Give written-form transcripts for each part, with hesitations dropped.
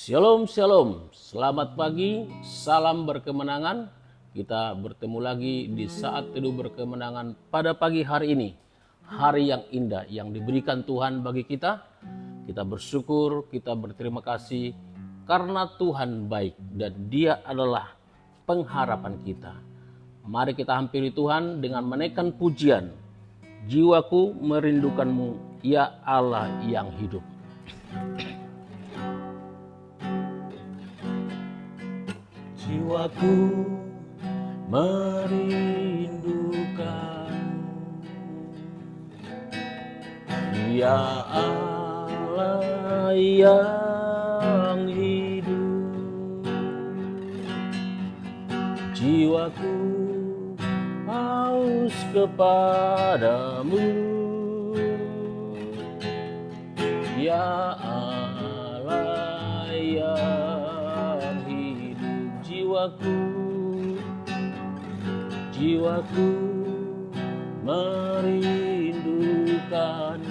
Shalom, shalom. Selamat pagi, salam berkemenangan. Kita bertemu lagi di saat teduh berkemenangan pada pagi hari ini. Hari yang indah yang diberikan Tuhan bagi kita. Kita bersyukur, kita berterima kasih karena Tuhan baik dan Dia adalah pengharapan kita. Mari kita hampiri Tuhan dengan menaikkan pujian. Jiwaku merindukanmu, ya Allah yang hidup. Jiwaku merindukan, ya Allah yang hidup. Jiwaku haus kepadamu, ya Allah yang hidup. Jiwaku merindukan,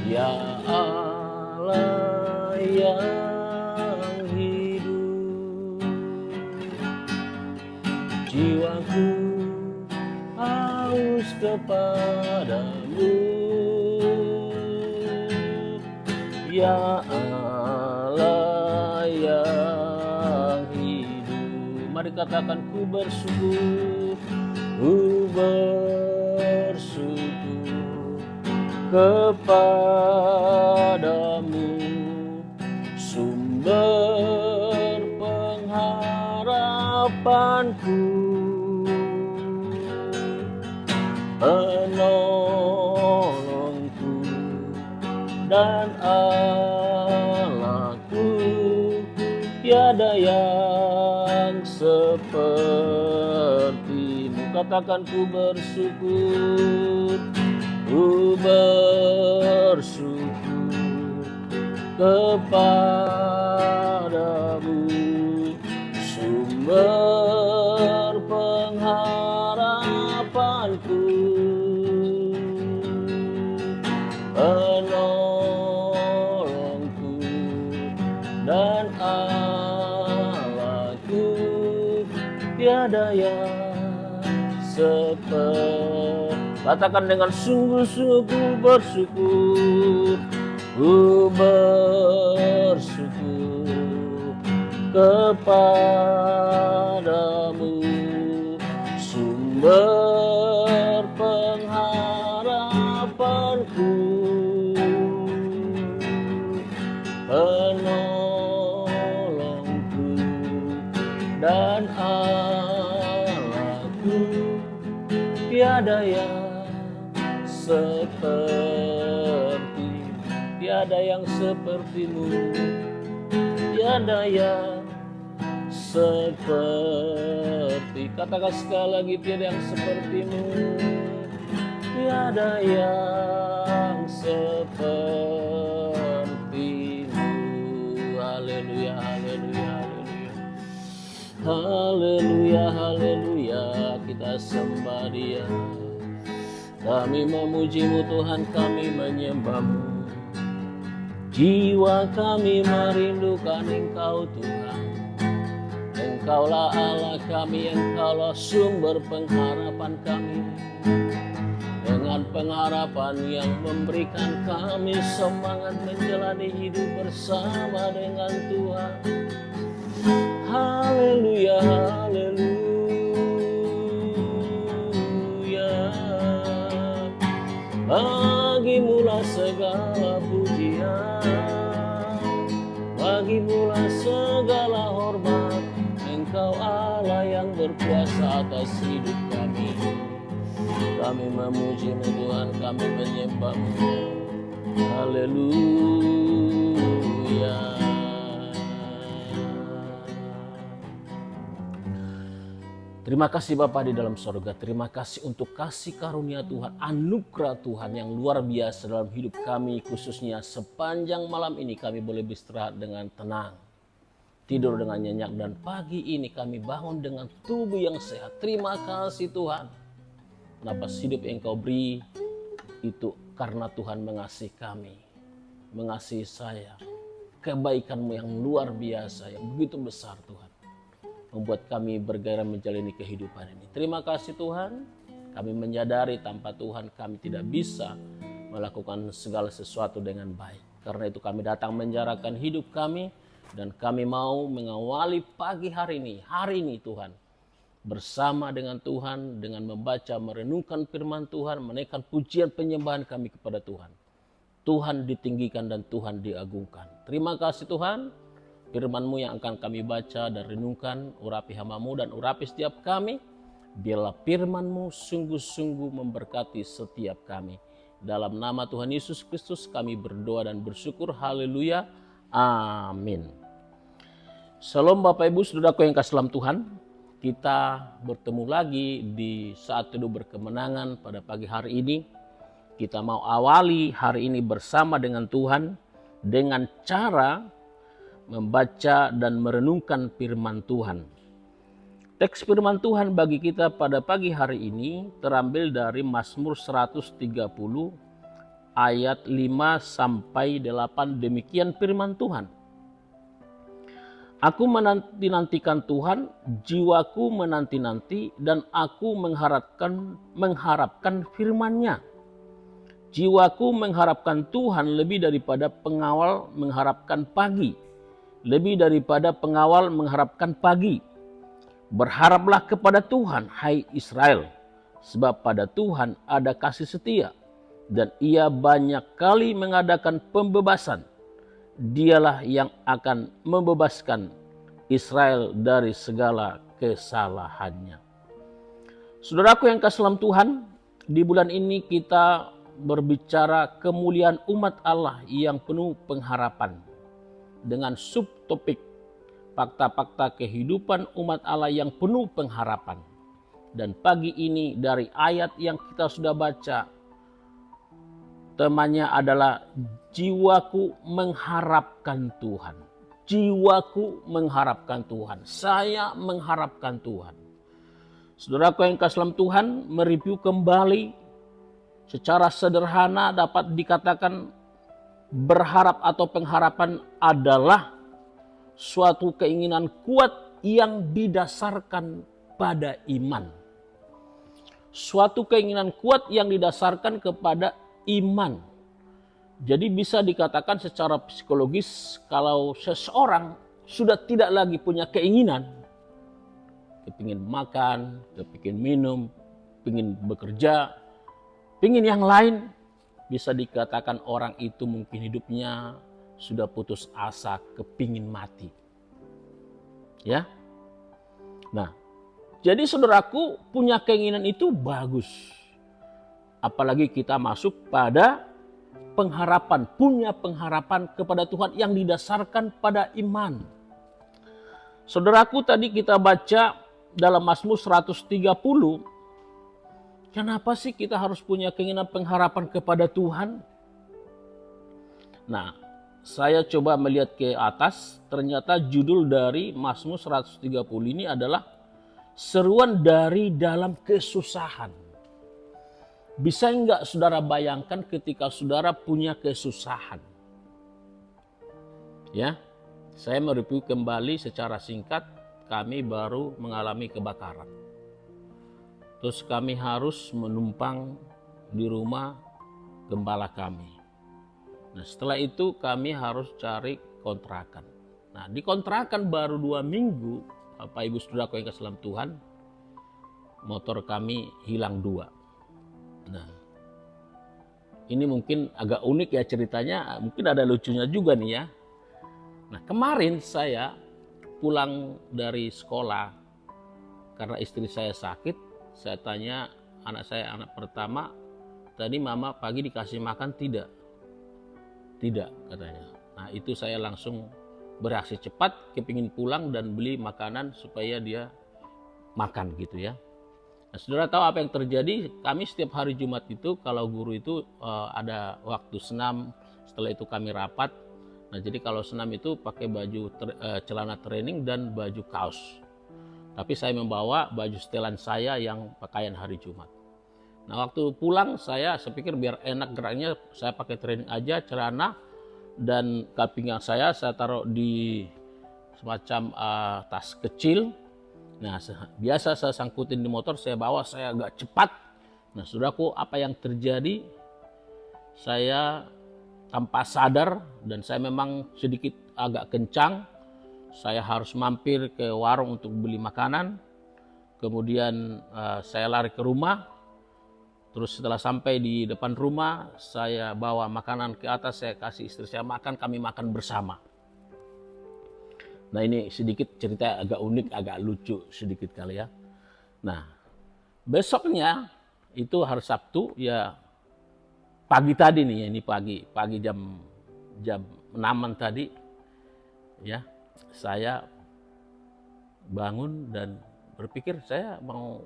ya Allah yang hidup. Jiwaku haus kepadamu, ya Allah yang hidup. Mari katakan, ku bersyukur kepadamu, sumber pengharapanku, penolongku dan Allahku. Tiada yang sepertimu. Katakan, ku bersyukur kepadamu, sumber pengharapanku, penolongku dan Allahku. Tiada yang seperti. Katakan dengan sungguh-sungguh bersyukur, ku bersyukur kepadamu, sumber pengharapanku, penolongku dan Allahku. Tiada yang tiada yang sepertimu, tiada yang seperti. Katakan sekali lagi, tiada yang sepertimu, tiada yang sepertimu. Haleluya, haleluya, haleluya, haleluya, haleluya. Kita sembah Dia. Kami memujimu Tuhan, kami menyembahmu. Jiwa kami merindukan Engkau Tuhan. Engkaulah Allah kami, Engkaulah sumber pengharapan kami. Dengan pengharapan yang memberikan kami semangat menjalani hidup bersama dengan Tuhan. Haleluya, haleluya. Bagimulah segala pujian, bagimulah segala hormat. Engkau Allah yang berkuasa atas hidup kami. Kami memujimu Tuhan, kami menyembahmu. Haleluya. Terima kasih Bapa di dalam sorga. Terima kasih untuk kasih karunia Tuhan, anugerah Tuhan yang luar biasa dalam hidup kami. Khususnya sepanjang malam ini kami boleh beristirahat dengan tenang, tidur dengan nyenyak, dan pagi ini kami bangun dengan tubuh yang sehat. Terima kasih Tuhan. Napas hidup yang Engkau beri itu karena Tuhan mengasihi kami. mengasihi saya. Kebaikan-Mu yang luar biasa, yang begitu besar Tuhan, membuat kami bergairah menjalani kehidupan ini. Terima kasih Tuhan, kami menyadari tanpa Tuhan kami tidak bisa melakukan segala sesuatu dengan baik. Karena itu kami datang menjarakan hidup kami, dan kami mau mengawali pagi hari ini Tuhan, bersama dengan Tuhan, dengan membaca, merenungkan firman Tuhan, menaikkan pujian penyembahan kami kepada Tuhan. Tuhan ditinggikan dan Tuhan diagungkan. Terima kasih Tuhan, firman-Mu yang akan kami baca dan renungkan, urapi hamba-Mu dan urapi setiap kami. Biarlah firman-Mu sungguh-sungguh memberkati setiap kami. Dalam nama Tuhan Yesus Kristus kami berdoa dan bersyukur. Haleluya. Amin. Shalom Bapak Ibu Saudaraku yang kasih dalam Tuhan. Kita bertemu lagi di saat teduh berkemenangan pada pagi hari ini. Kita mau awali hari ini bersama dengan Tuhan dengan cara membaca dan merenungkan firman Tuhan. Teks firman Tuhan bagi kita pada pagi hari ini terambil dari Mazmur 130 ayat 5 sampai 8. Demikian firman Tuhan. Aku menanti-nantikan Tuhan, jiwaku menanti-nanti, dan aku mengharapkan firman-Nya. Jiwaku mengharapkan Tuhan lebih daripada pengawal mengharapkan pagi. Lebih daripada pengawal mengharapkan pagi. Berharaplah kepada Tuhan, hai Israel, sebab pada Tuhan ada kasih setia, dan Ia banyak kali mengadakan pembebasan. Dialah yang akan membebaskan Israel dari segala kesalahannya. Saudaraku yang kasih dalam Tuhan, di bulan ini kita berbicara kemuliaan umat Allah yang penuh pengharapan dengan subtopik fakta-fakta kehidupan umat Allah yang penuh pengharapan. Dan pagi ini dari ayat yang kita sudah baca, temanya adalah jiwaku mengharapkan Tuhan. Jiwaku mengharapkan Tuhan. Saya mengharapkan Tuhan. Saudaraku yang kasih dalam Tuhan, mereview kembali secara sederhana dapat dikatakan berharap atau pengharapan adalah suatu keinginan kuat yang didasarkan pada iman. Suatu keinginan kuat yang didasarkan kepada iman. Jadi bisa dikatakan secara psikologis kalau seseorang sudah tidak lagi punya keinginan, kepingin makan, kepingin minum, kepingin bekerja, pingin yang lain, bisa dikatakan orang itu mungkin hidupnya sudah putus asa, kepingin mati. Ya. Nah, jadi saudaraku punya keinginan itu bagus. Apalagi kita masuk pada pengharapan, punya pengharapan kepada Tuhan yang didasarkan pada iman. Saudaraku tadi kita baca dalam Mazmur 130, kenapa sih kita harus punya keinginan pengharapan kepada Tuhan? Nah, saya coba melihat ke atas, ternyata judul dari Mazmur 130 ini adalah seruan dari dalam kesusahan. Bisa enggak saudara bayangkan ketika saudara punya kesusahan? Ya, saya mereview kembali secara singkat, kami baru mengalami kebakaran. Terus kami harus menumpang di rumah gembala kami. Nah setelah itu kami harus cari kontrakan. Nah di kontrakan baru 2 minggu, Bapak Ibu Saudaraku yang kasih dalam Tuhan, motor kami hilang 2. Nah ini mungkin agak unik ya ceritanya, mungkin ada lucunya juga nih ya. Nah kemarin saya pulang dari sekolah karena istri saya sakit. Saya tanya anak saya, anak pertama, tadi mama pagi dikasih makan tidak? Tidak katanya. Nah itu saya langsung bereaksi cepat, kepingin pulang dan beli makanan supaya dia makan gitu ya. Nah, saudara tahu apa yang terjadi? Kami setiap hari Jumat itu kalau guru itu ada waktu senam, setelah itu kami rapat. Nah jadi kalau senam itu pakai baju celana training dan baju kaos. Tapi saya membawa baju setelan saya yang pakaian hari Jumat. Nah waktu pulang saya pikir biar enak geraknya, saya pakai training aja, celana, dan ikat pinggang saya taruh di semacam tas kecil. Nah, biasa saya sangkutin di motor, saya bawa, saya agak cepat. Nah, saudaraku, apa yang terjadi? Saya tanpa sadar, dan saya memang sedikit agak kencang. Saya harus mampir ke warung untuk beli makanan. Kemudian saya lari ke rumah. Terus setelah sampai di depan rumah, saya bawa makanan ke atas, saya kasih istri saya makan, kami makan bersama. Nah, ini sedikit cerita agak unik, agak lucu sedikit kali ya. Nah, besoknya itu hari Sabtu ya, pagi tadi nih, ini pagi jam 6-an tadi ya, saya bangun dan berpikir saya mau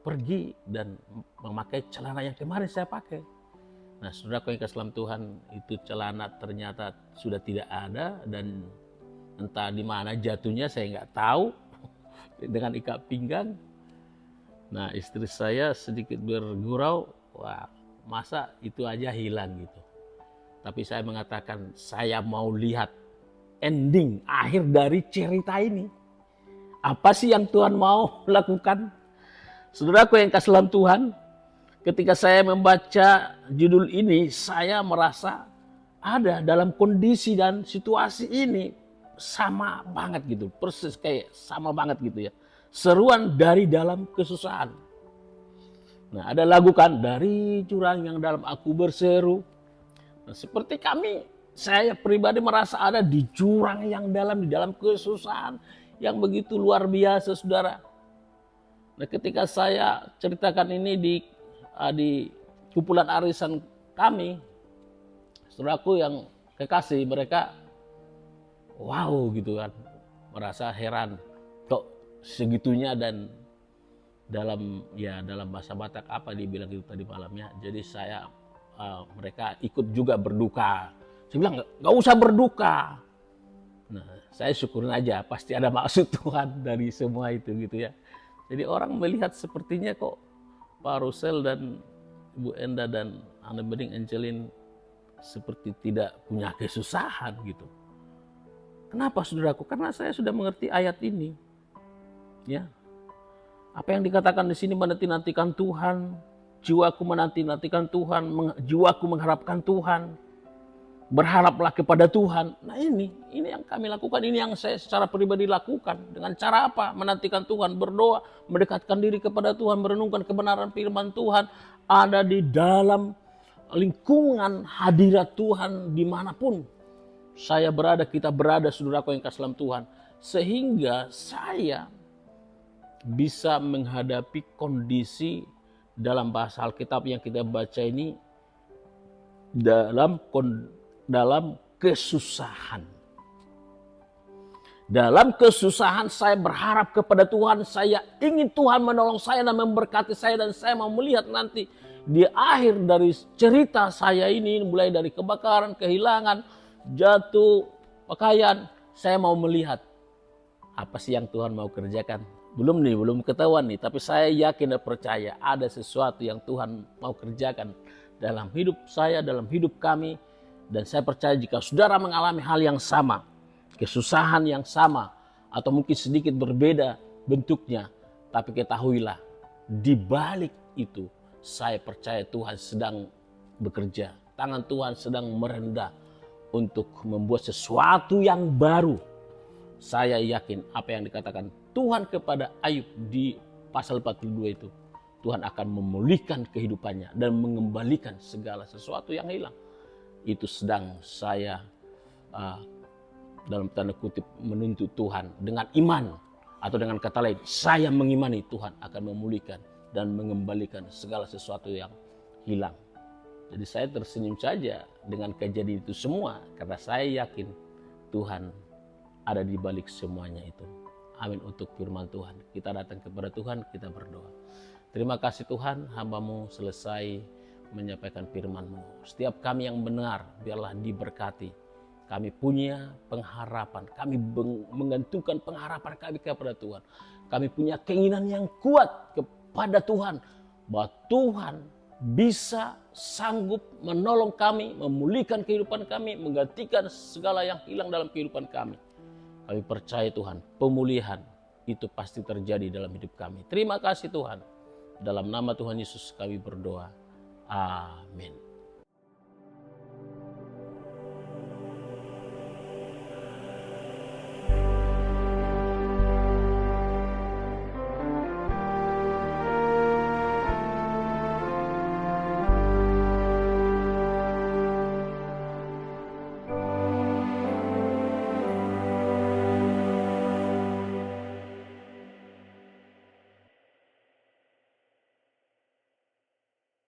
pergi dan memakai celana yang kemarin saya pakai. Nah, saudara yang kasih dalam Tuhan, itu celana ternyata sudah tidak ada, dan entah di mana jatuhnya saya nggak tahu, dengan ikat pinggang. Nah, istri saya sedikit bergurau, wah masa itu aja hilang gitu. Tapi saya mengatakan saya mau lihat ending akhir dari cerita ini. Apa sih yang Tuhan mau lakukan? Saudaraku yang kasih dalam Tuhan, ketika saya membaca judul ini, saya merasa ada dalam kondisi dan situasi ini sama banget gitu, persis kayak sama banget gitu ya. Seruan dari dalam kesusahan. Nah, ada lagu kan, dari jurang yang dalam aku berseru. Nah, seperti saya pribadi merasa ada di jurang yang dalam, di dalam kesusahan yang begitu luar biasa, saudara. Nah, ketika saya ceritakan ini di kumpulan arisan kami, saudaraku yang kekasih, mereka wow gitu kan, merasa heran kok segitunya, dan dalam bahasa Batak apa dibilang itu tadi malamnya. Jadi mereka ikut juga berduka. Saya bilang nggak usah berduka. Nah, saya syukurin aja, pasti ada maksud Tuhan dari semua itu gitu ya. Jadi orang melihat sepertinya kok Pak Rusel dan Ibu Enda dan Anne Bening Angelin seperti tidak punya kesusahan gitu. Kenapa saudaraku? Karena saya sudah mengerti ayat ini. Ya. Apa yang dikatakan di sini, menanti-nantikan Tuhan, jiwaku menanti-nantikan Tuhan, jiwaku mengharapkan Tuhan. Berharaplah kepada Tuhan. Nah, ini yang kami lakukan, ini yang saya secara pribadi lakukan. Dengan cara apa? Menantikan Tuhan, berdoa, mendekatkan diri kepada Tuhan, merenungkan kebenaran firman Tuhan, ada di dalam lingkungan hadirat Tuhan dimanapun saya berada, kita berada, saudaraku yang kasih dalam Tuhan. Sehingga saya bisa menghadapi kondisi dalam bahasa Alkitab yang kita baca ini dalam kesusahan. Dalam kesusahan saya berharap kepada Tuhan, saya ingin Tuhan menolong saya dan memberkati saya, dan saya mau melihat nanti di akhir dari cerita saya ini, mulai dari kebakaran, kehilangan, jatuh pakaian, saya mau melihat apa sih yang Tuhan mau kerjakan. Belum ketahuan nih, tapi saya yakin dan percaya ada sesuatu yang Tuhan mau kerjakan dalam hidup saya, dalam hidup kami. Dan saya percaya jika saudara mengalami hal yang sama, kesusahan yang sama, atau mungkin sedikit berbeda bentuknya, tapi ketahuilah, di balik itu saya percaya Tuhan sedang bekerja. Tangan Tuhan sedang merendah untuk membuat sesuatu yang baru. Saya yakin apa yang dikatakan Tuhan kepada Ayub di pasal 42 itu, Tuhan akan memulihkan kehidupannya dan mengembalikan segala sesuatu yang hilang. Itu sedang saya dalam tanda kutip menuntut Tuhan dengan iman, atau dengan kata lain, saya mengimani Tuhan akan memulihkan dan mengembalikan segala sesuatu yang hilang. Jadi saya tersenyum saja dengan kejadian itu semua, karena saya yakin Tuhan ada di balik semuanya itu. Amin untuk firman Tuhan. Kita datang kepada Tuhan, kita berdoa. Terima kasih Tuhan, hamba-Mu selesai menyampaikan firman-Mu. Setiap kami yang mendengar, biarlah diberkati. Kami punya pengharapan, kami menggantungkan pengharapan kami kepada Tuhan. Kami punya keinginan yang kuat kepada Tuhan, bahwa Tuhan bisa sanggup menolong kami, memulihkan kehidupan kami, menggantikan segala yang hilang dalam kehidupan kami. Kami percaya Tuhan, pemulihan itu pasti terjadi dalam hidup kami. Terima kasih Tuhan. Dalam nama Tuhan Yesus kami berdoa. Amin.